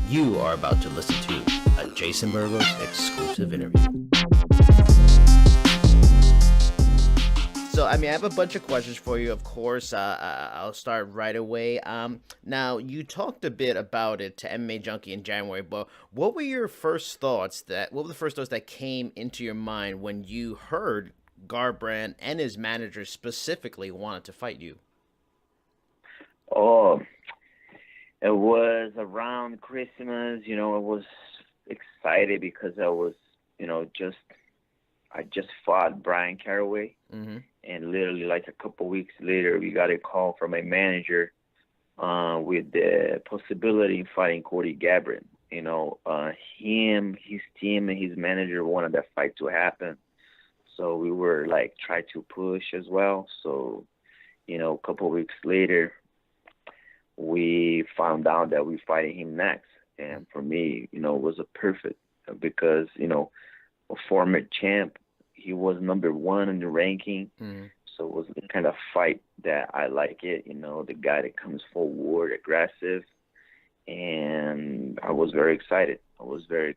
You are about to listen to a Jason Burgos exclusive interview. So, I have a bunch of questions for you, of course. I'll start right away. Now, you talked a bit about it to MMA Junkie in January, but what were the first thoughts that came into your mind when you heard Garbrandt and his manager specifically wanted to fight you? Oh, it was around Christmas. I was excited because I was, I just fought Brian Caraway. Mm-hmm. And literally like a couple weeks later, we got a call from my manager with the possibility of fighting Cody Garbrandt. Him, his team, and his manager wanted that fight to happen. So we were try to push as well. So, a couple weeks later, we found out that we're fighting him next. And for me, it was a perfect because, a former champ, he was number one in the ranking. Mm-hmm. So it was the kind of fight that I like it, the guy that comes forward, aggressive. And I was very excited. It was, that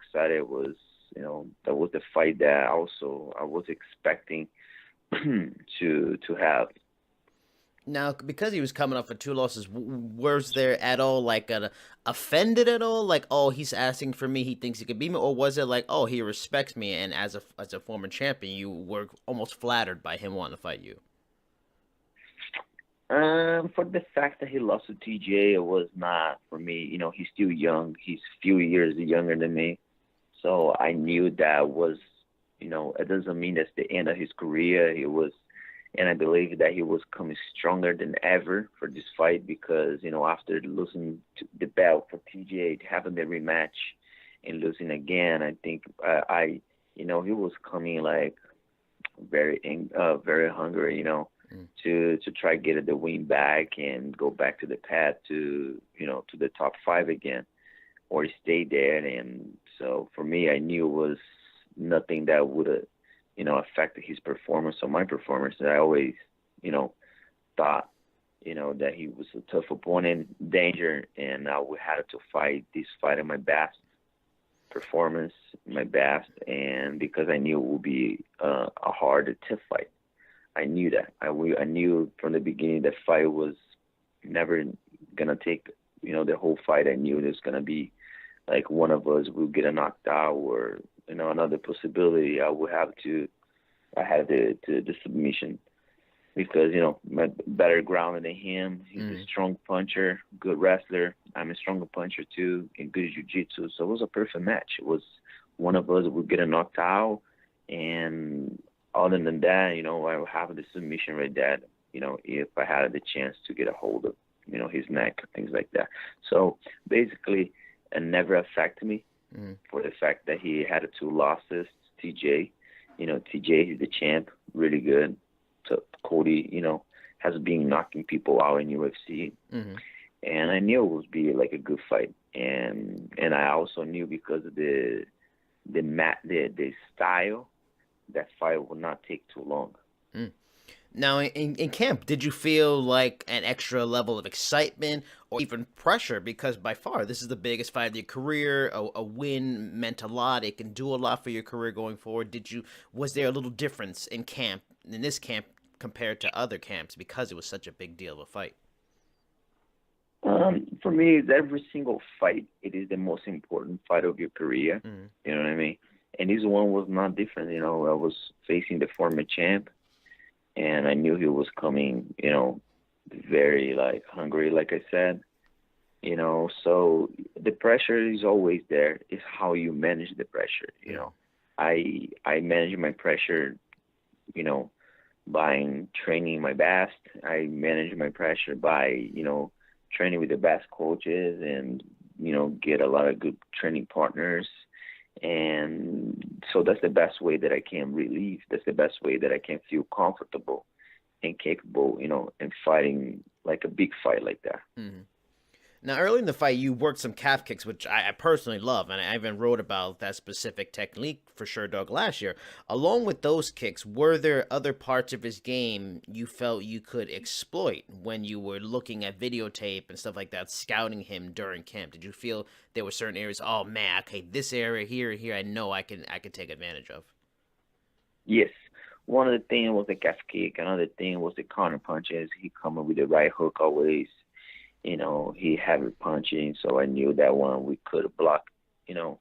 was the fight that also I was expecting to have. Now, because he was coming up for 2 losses, was there at all offended at all? Oh, he's asking for me, he thinks he could beat me? Or was it oh, he respects me, and as a former champion, you were almost flattered by him wanting to fight you? For the fact that he lost to TJ, it was not for me. He's still young. He's a few years younger than me. So I knew that was, it doesn't mean that's the end of his career. And I believe that he was coming stronger than ever for this fight because, after losing the belt for TJ, having the rematch and losing again, I think he was coming very hungry, to try to get the win back and go back to the path to the top 5 again or stay there. And so for me, I knew it was nothing that would have, affected his performance or my performance. And I always, thought, that he was a tough opponent, danger, and I would have to fight this fight in my best performance, my best, and because I knew it would be a hard, tough fight. I knew that. I knew from the beginning that fight was never gonna take, the whole fight. I knew there's gonna be one of us will get knocked out, or another possibility. I had the submission because my better ground than him. He's a strong puncher, good wrestler. I'm a stronger puncher too, and good jiu-jitsu. So it was a perfect match. It was one of us would get knocked out, and other than that, I would have the submission right there. If I had the chance to get a hold of his neck, things like that. So basically, it never affected me for the fact that he had 2 losses. TJ, TJ is the champ, really good. So Cody, has been knocking people out in UFC. Mm-hmm. And I knew it would be a good fight. And I also knew because of the style, that fight would not take too long. Now, in camp, did you feel an extra level of excitement or even pressure? Because by far, this is the biggest fight of your career. A win meant a lot. It can do a lot for your career going forward. Was there a little difference in this camp, compared to other camps because it was such a big deal of a fight? For me, every single fight, it is the most important fight of your career. Mm-hmm. You know what I mean? And this one was not different. I was facing the former champ. And I knew he was coming, very hungry, like I said, so the pressure is always there. It's how you manage the pressure. I manage my pressure, by training my best. I manage my pressure by, training with the best coaches and, get a lot of good training partners. And so that's the best way that I can relieve. That's the best way that I can feel comfortable and capable, and fighting a big fight like that. Mm-hmm. Now, early in the fight, you worked some calf kicks, which I personally love, and I even wrote about that specific technique for Sure Dog last year. Along with those kicks, were there other parts of his game you felt you could exploit when you were looking at videotape and stuff like that, scouting him during camp? Did you feel there were certain areas? Oh man, okay, this area here, I know I can take advantage of. Yes. One of the things was the calf kick. Another thing was the counter punches. He coming with the right hook always. He had it punching, so I knew that one we could block, you know,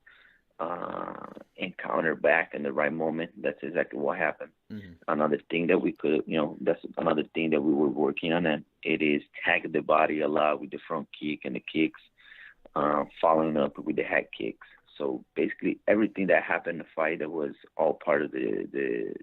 and counter back in the right moment. That's exactly what happened. Mm-hmm. Another thing that we could, that's another thing that we were working on, and it is tag the body a lot with the front kick and the kicks, following up with the head kicks. So basically, everything that happened in the fight, that was all part of the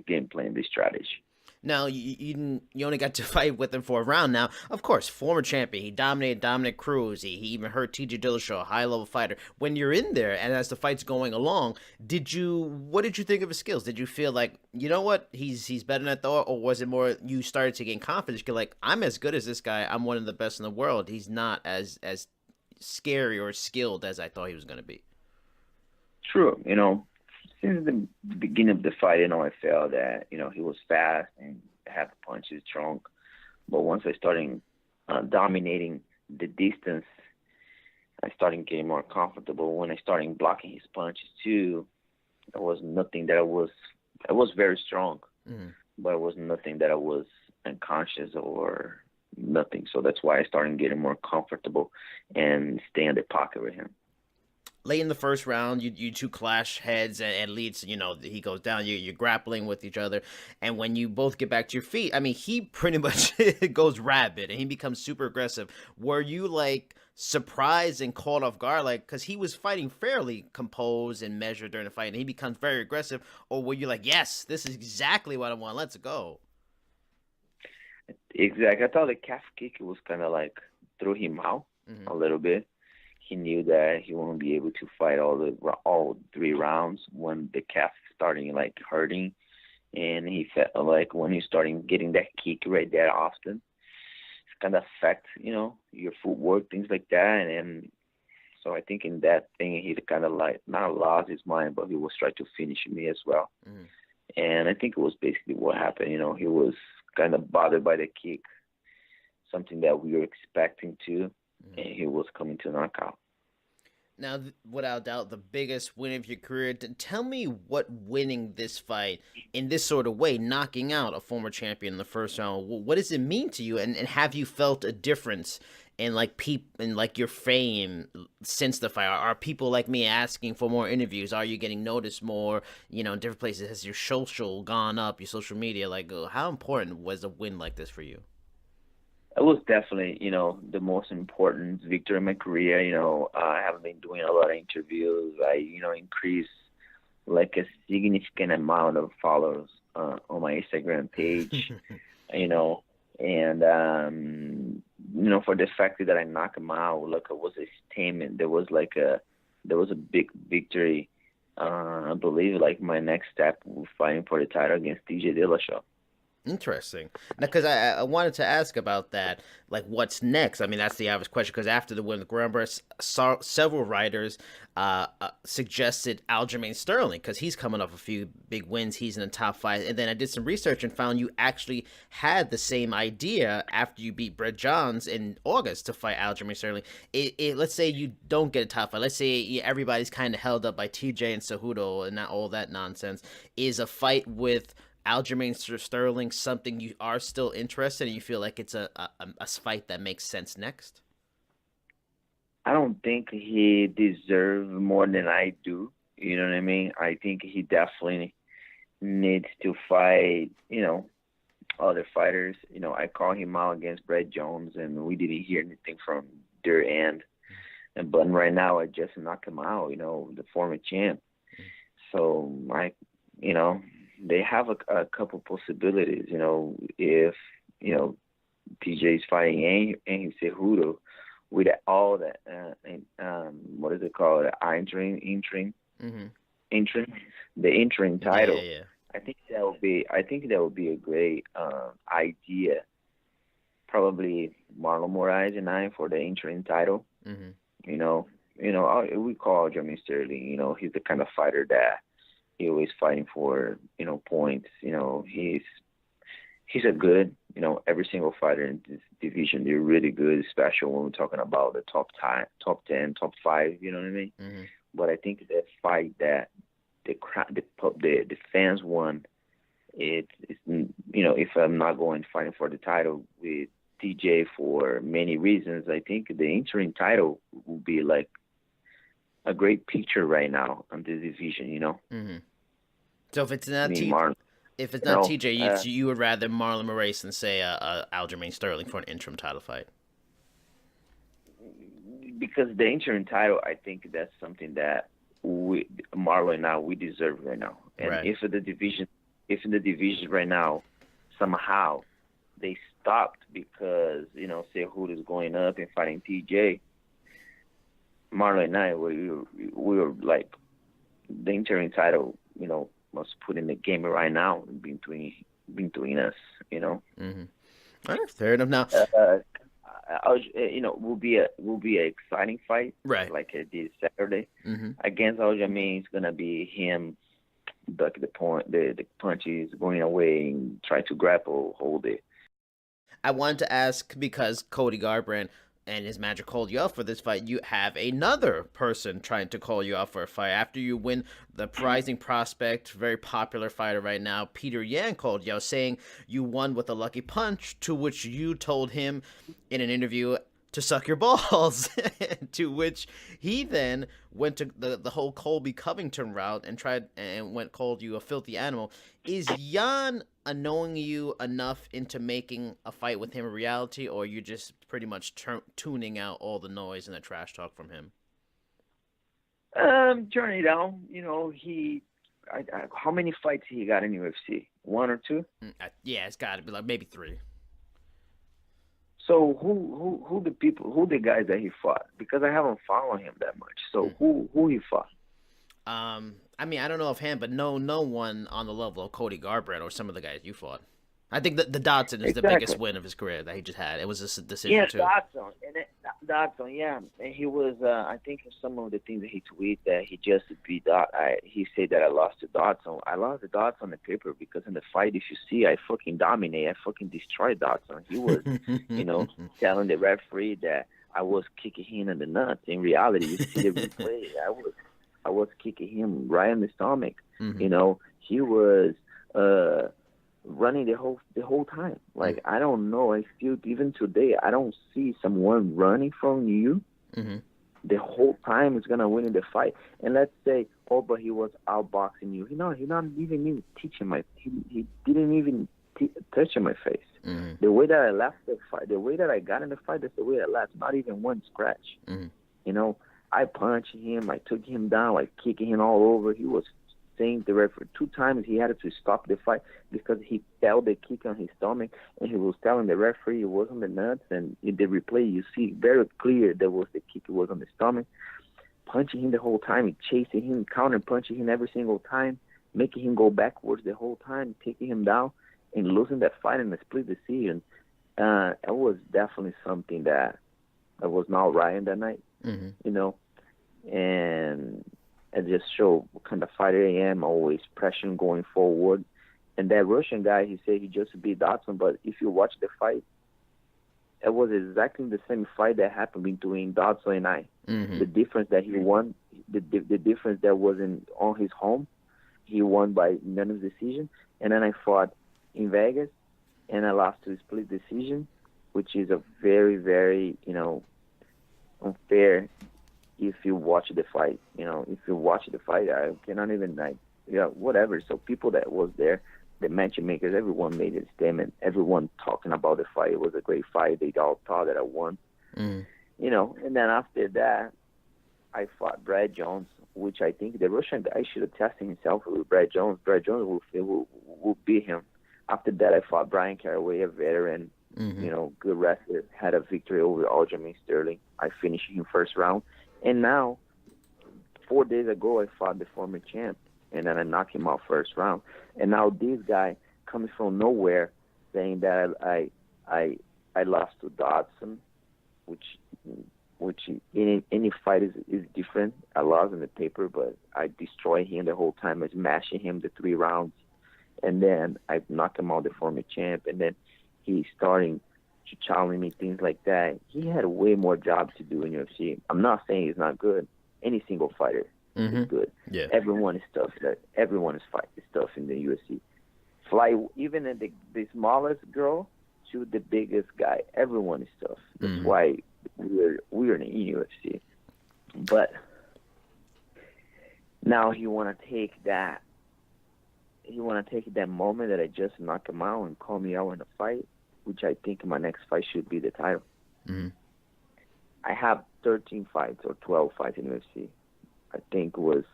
game plan, the strategy. Now you only got to fight with him for a round. Now, of course, former champion, he dominated Dominic Cruz. He even hurt T.J. Dillashaw, a high level fighter. When you're in there and as the fight's going along, what did you think of his skills? Did you feel like, you know what, he's better than I thought, or was it more you started to gain confidence? You're like, I'm as good as this guy. I'm one of the best in the world. He's not as scary or skilled as I thought he was going to be. True. Since the beginning of the fight, I felt that, he was fast and had the punches strong. But once I started dominating the distance, I started getting more comfortable. When I started blocking his punches too, there was nothing that I was very strong, but it was nothing that I was unconscious or nothing. So that's why I started getting more comfortable and stay in the pocket with him. Late in the first round, you two clash heads and leads. He goes down. You're grappling with each other, and when you both get back to your feet, I mean, he pretty much goes rabid and he becomes super aggressive. Were you like surprised and caught off guard, like because he was fighting fairly composed and measured during the fight, and he becomes very aggressive, or were you like, yes, this is exactly what I want. Let's go. Exactly. I thought the calf kick was kind of like threw him out a little bit. He knew that he wouldn't be able to fight all 3 rounds when the calf starting like hurting, and he felt like when he started getting that kick right there often, it's kind of affect your footwork, things like that, and so I think in that thing he kind of like not lost his mind, but he was trying to finish me as well, and I think it was basically what happened. He was kind of bothered by the kick, something that we were expecting to. And he was coming to knockout. Now, without doubt, the biggest win of your career. Tell me what winning this fight in this sort of way, knocking out a former champion in the first round, what does it mean to you? And have you felt a difference in your fame since the fight? Are people like me asking for more interviews? Are you getting noticed more? In different places. Has your social gone up? Your social media? How important was a win like this for you? It was definitely, the most important victory in my career. I have been doing a lot of interviews. I, increased like a significant amount of followers on my Instagram page, and, for the fact that I knocked him out, it was a statement. There was a big victory. I believe my next step was fighting for the title against T.J. Dillashaw. Interesting. Now, because I wanted to ask about that, what's next? I mean, that's the obvious question, because after the win with Garbrandt, several writers suggested Aljamain Sterling, because he's coming off a few big wins. He's in the top 5. And then I did some research and found you actually had the same idea after you beat Brett Johns in August to fight Aljamain Sterling. Let's say you don't get a top 5. Let's say everybody's kind of held up by TJ and Cejudo and not all that nonsense. Is a fight with Aljamain Sterling something you are still interested in? You feel like it's a fight that makes sense next? I don't think he deserves more than I do. You know what I mean? I think he definitely needs to fight, other fighters. I called him out against Brett Jones, and we didn't hear anything from their end. But right now, I just knocked him out, the former champ. So, they have a couple possibilities, if, TJ is fighting Henry Cejudo with all that, what is it called, the interim title. Yeah. I think that would be a great idea. Probably Marlon Moraes and I for the interim title. Mm-hmm. We call Aljamain Sterling. He's the kind of fighter that he always fighting for points. He's a good. Every single fighter in this division, they're really good, especially when we're talking about the top 10, top 5. You know what I mean? Mm-hmm. But I think that fight that the fans won. It's if I'm not going fighting for the title with TJ for many reasons, I think the interim title will be like a great picture right now on this division. Mm-hmm. So if it's not if it's No, not TJ, you would rather Marlon Moraes than say Aljamain Sterling for an interim title fight. Because the interim title, I think that's something that Marlon and I, we deserve right now. And Right. if in the division right now somehow they stopped because Cejudo is going up and fighting TJ, Marlon and I, we were like the interim title, must put in the game right now between us. Mm-hmm. All right, fair enough. Now, will be an exciting fight, right? Like it did Saturday Mm-hmm. against Aljamain. It's gonna be him duck the punches, going away and try to grapple, hold it. I wanted to ask because Cody Garbrandt and his manager called you out for this fight. You have another person trying to call you out for a fight after you win the rising prospect, very popular fighter right now, Petr Yan, called you out saying you won with a lucky punch, to which you told him in an interview to suck your balls, to which he then went to the whole Colby Covington route and called you a filthy animal. Is Yan annoying you enough into making a fight with him a reality, or are you just pretty much tuning out all the noise and the trash talk from him? Turn it down. How many fights he got in UFC? 1 or 2? Yeah, it's got to be like maybe 3. So who the guys that he fought? Because I haven't followed him that much. So who he fought? I mean, I don't know offhand, but no one on the level of Cody Garbrandt or some of the guys you fought. I think that the Dodson is the biggest win of his career that he just had. It was a decision too. Dodson, yeah. And he was, I think some of the things that he tweeted that he just beat he said that I lost to Dodson. I lost to Dodson on the paper because in the fight, if you see, I fucking dominate. I fucking destroyed Dodson. He was, telling the referee that I was kicking him in the nuts. In reality, you see the replay. I was kicking him right in the stomach. Mm-hmm. He was running the whole time. Like, I don't know. I feel even today, I don't see someone running from you the whole time is gonna win in the fight. And let's say, but he was outboxing you. He not even teaching he didn't even touch my face. Mm-hmm. The way that I left the fight, the way that I got in the fight, that's the way I left. Not even one scratch. Mm-hmm. I punched him, I took him down, like kicking him all over. He was saying the referee 2 times he had to stop the fight because he felt the kick on his stomach, and he was telling the referee it was on the nuts. And in the replay, you see very clear there was the kick, it was on the stomach. Punching him the whole time, chasing him, counter punching him every single time, making him go backwards the whole time, taking him down, and losing that fight in a split decision. It was definitely something that was not right in that night. And it just showed what kind of fighter I am, always pressuring going forward. And that Russian guy, he said he just beat Dodson, but if you watch the fight, it was exactly the same fight that happened between Dodson and I. Mm-hmm. The difference that he won, the difference that was on his home, he won by unanimous decision. And then I fought in Vegas, and I lost to a split decision, which is a very, very, unfair. If you watch the fight, I cannot even whatever. So people that was there, the matchmakers, everyone made a statement. Everyone talking about the fight. It was a great fight. They all thought that I won. And then after that, I fought Brad Jones, which I think the Russian guy should have tested himself with Brad Jones. Brad Jones will beat him. After that, I fought Brian Caraway, a veteran, good wrestler, had a victory over Aljamain Sterling. I finished him first round. And now, 4 days ago, I fought the former champ, and then I knocked him out first round. And now this guy comes from nowhere saying that I I lost to Dodson, which any fight is different. I lost in the paper, but I destroyed him the whole time. I was smashing him the 3 rounds, and then I knocked him out the former champ, and then he's starting to challenge me, things like that. He had way more jobs to do in UFC. I'm not saying he's not good. Any single fighter is good. Yeah. Everyone is tough. Everyone is tough in the UFC. Fly even at the smallest girl to the biggest guy. Everyone is tough. That's why we're in the UFC. But now he want to take that. He want to take that moment that I just knocked him out and call me out in a fight, which I think my next fight should be the title. I have 13 fights or 12 fights in UFC. I think it was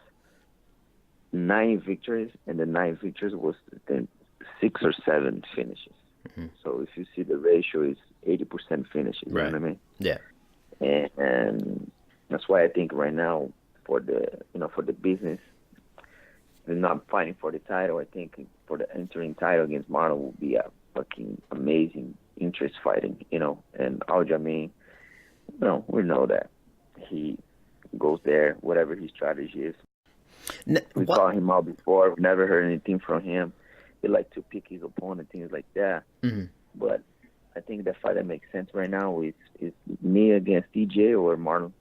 9 victories, and the 9 victories was then 6 or 7 finishes. So if you see the ratio is 80% finishes, you know what I mean? Yeah. And that's why I think right now for the business, and not fighting for the title, I think for the entering title against Marlon will be a fucking amazing interest fighting, and Aljamain, we know that he goes there, whatever his strategy is. We saw him out before. We never heard anything from him. He likes to pick his opponent, things like that. But I think the fight that makes sense right now is me against DJ or Marlon.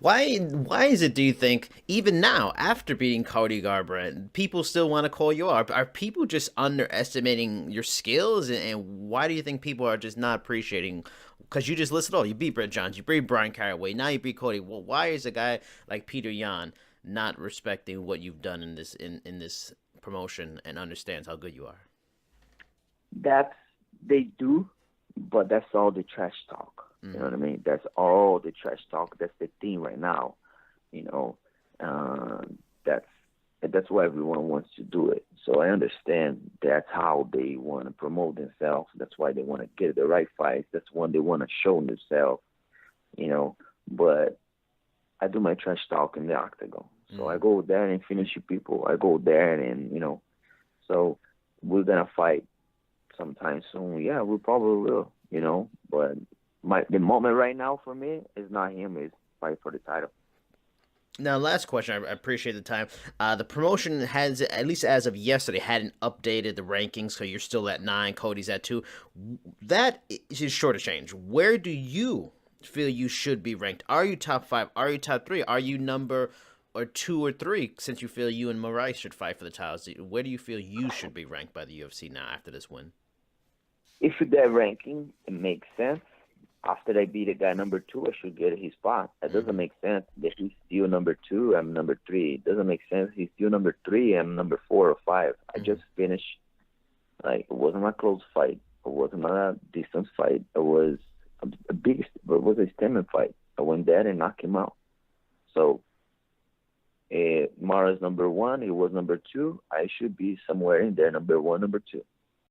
Why is it, do you think, even now, after beating Cody Garbrandt, people still want to call you out? Are people just underestimating your skills? And why do you think people are just not appreciating? Because you just listed all. You beat Brett Johns, you beat Brian Caraway, now you beat Cody. Well, why is a guy like Petr Yan not respecting what you've done in this promotion and understands how good you are? They do, but that's all the trash talk. You know what I mean? That's all the trash talk. That's the thing right now. That's why everyone wants to do it. So I understand that's how they want to promote themselves. That's why they want to get the right fights. That's when they want to show themselves. But I do my trash talk in the octagon. So I go there and finish people. I go there and so we're gonna fight sometime soon. Yeah, we probably will. But the moment right now for me is not him. It's fight for the title. Now, last question. I appreciate the time. The promotion has, at least as of yesterday, hadn't updated the rankings, so you're still at 9. Cody's at 2. That is sure to change. Where do you feel you should be ranked? Are you top 5? Are you top 3? Are you number 2 or 3? Since you feel you and Moraes should fight for the titles, where do you feel you should be ranked by the UFC now after this win? If that ranking, it makes sense. After I beat a guy number 2, I should get his spot. That doesn't make sense that he's still number 2, I'm number 3. It doesn't make sense he's still number 3, I'm number 4 or 5. I just finished. It wasn't a close fight. It wasn't a distance fight. It was a stamina fight. I went there and knocked him out. So Mara's number 1, he was number 2. I should be somewhere in there, number 1, number 2.